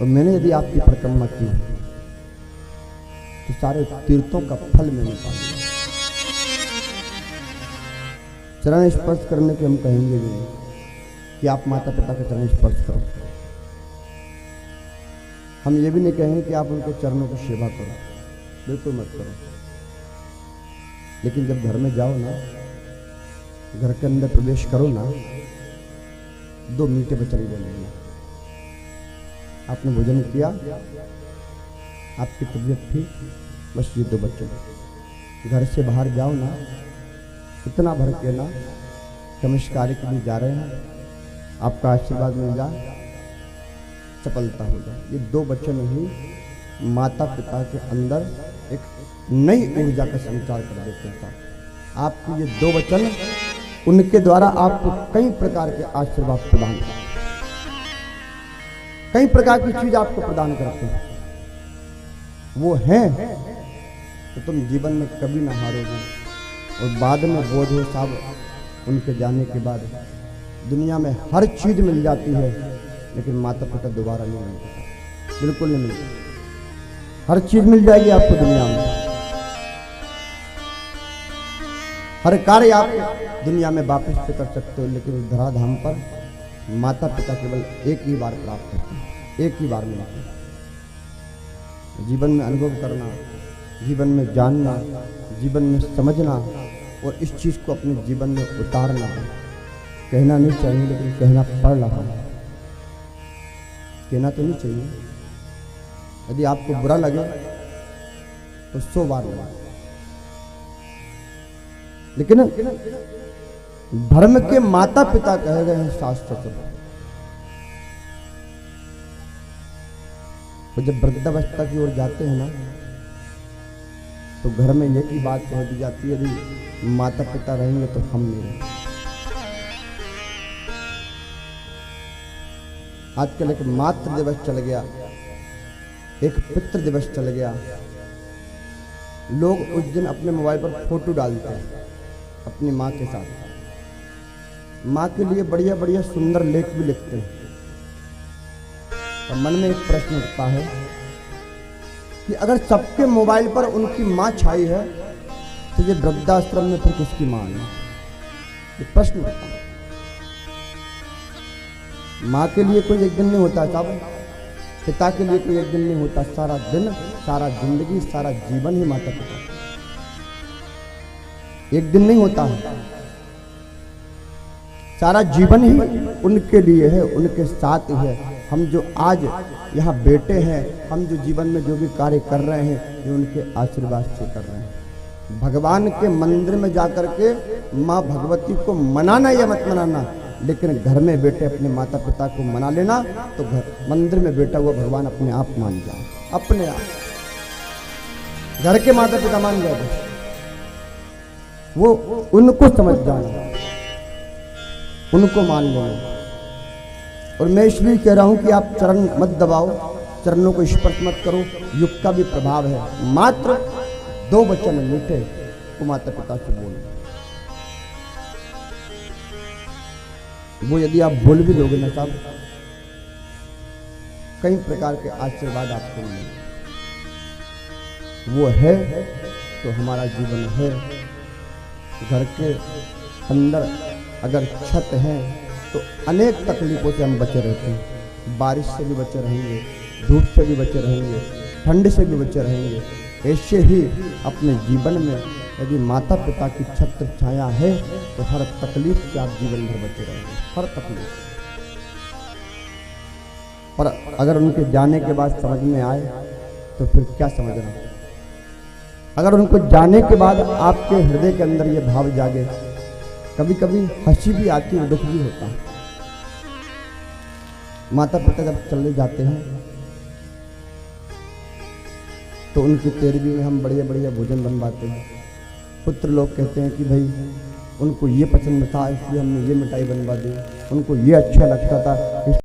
और मैंने यदि आपकी परिक्रमा की तो सारे तीर्थों का फल मैंने पा लिया। चरण स्पर्श करने के हम कहेंगे भी नहीं कि आप माता पिता के चरण स्पर्श करो। हम ये भी नहीं कहेंगे कि आप उनके चरणों की सेवा करो, बिल्कुल मत करो। लेकिन जब घर में जाओ ना, घर के अंदर प्रवेश करो ना, 2 मीठे वचन बोलेंगे। आपने भोजन किया, आपकी तबीयत थी, बस ये 2 वचन। घर से बाहर जाओ ना, इतना भर के ना हम इस कार्य के लिए जा रहे हैं, आपका आशीर्वाद मिल जाए, सफलता हो जाए। ये 2 वचन ही माता पिता के अंदर एक नई ऊर्जा का संचार कर देते हैं। आपके ये 2 वचन, उनके द्वारा आपको कई प्रकार के आशीर्वाद प्रदान करते हैं, कई प्रकार की चीज आपको प्रदान करते हैं। वो हैं तो तुम जीवन में कभी ना हारोगे। और बाद में बोझ हो साहब, उनके जाने के बाद दुनिया में हर चीज मिल जाती है, लेकिन माता पिता दोबारा नहीं मिलता, बिल्कुल नहीं मिलता। हर चीज मिल जाएगी आपको दुनिया में, हर कार्य आप दुनिया में वापस से कर सकते हो, लेकिन इस धराधाम पर माता पिता केवल एक ही बार प्राप्त होते हैं, एक ही बार मिलते हैं। जीवन में अनुभव करना, जीवन में जानना, जीवन में समझना और इस चीज को अपने जीवन में उतारना है। कहना नहीं चाहिए, लेकिन कहना पड़ रहा है। कहना तो नहीं चाहिए, यदि आपको बुरा लगे तो 100 बार लगे, लेकिन धर्म के माता पिता कहे गए हैं सास ससुर। और जब वृद्धावस्था की ओर जाते हैं ना, तो घर में एक ही बात कह दी जाती है, यदि माता पिता रहेंगे तो हम नहीं रहेंगे। आजकल एक मातृ दिवस चल गया, एक पितृ दिवस चल गया। लोग उस दिन अपने मोबाइल पर फोटो डालते हैं अपनी माँ के साथ, माँ के लिए बढ़िया बढ़िया सुंदर लेख भी लिखते हैं। और मन में एक प्रश्न उठता है कि अगर सबके मोबाइल पर उनकी माँ छाई है, तो ये वृद्धाश्रम में फिर किसकी माँ है? ये प्रश्न उठता है। माँ के लिए कोई एक दिन नहीं होता साहब, पिता के लिए कोई एक दिन नहीं होता। सारा दिन, सारा जिंदगी, सारा जीवन ही माता पिता, एक दिन नहीं होता है। सारा जीवन ही उनके लिए है, उनके साथ ही है। हम जो आज यहाँ बेटे हैं, हम जो जीवन में जो भी कार्य कर रहे हैं, ये उनके आशीर्वाद से कर रहे हैं। भगवान के मंदिर में जाकर के माँ भगवती को मनाना या मत मनाना, लेकिन घर में बेटे अपने माता पिता को मना लेना, तो मंदिर में बेटा हुआ भगवान अपने आप मान जाए, अपने आप घर के माता पिता मान जाए। वो उनको समझ जाना, उनको मान लेना। और मैं इसलिए कह रहा हूं कि आप चरण मत दबाओ, चरणों को स्पर्श मत करो। युग का भी प्रभाव है। मात्र 2 वचन मीठे को माता पिता से बोलो। वो यदि आप बोल भी दोगे ना साहब, कई प्रकार के आशीर्वाद आपको मिलेंगे। वो है तो हमारा जीवन है। घर के अंदर अगर छत है तो अनेक तकलीफों से हम बचे रहते हैं। बारिश से भी बचे रहेंगे, धूप से भी बचे रहेंगे, ठंड से भी बचे रहेंगे। ऐसे ही अपने जीवन में यदि माता पिता की छत्र छाया है, तो हर तकलीफ से आप जीवन भर बचे रहेंगे, हर तकलीफ। पर अगर उनके जाने के बाद समझ में आए, तो फिर क्या समझना। अगर उनको जाने के बाद आपके हृदय के अंदर ये भाव जागे, कभी कभी हंसी भी आती है, दुख भी होता है। माता पिता जब चले जाते हैं तो उनकी तेरहवीं में हम बढ़िया बढ़िया भोजन बनवाते हैं। पुत्र लोग कहते हैं कि भाई उनको ये पसंद था, इसलिए हमने ये मिठाई बनवा दी, उनको ये अच्छा लगता था।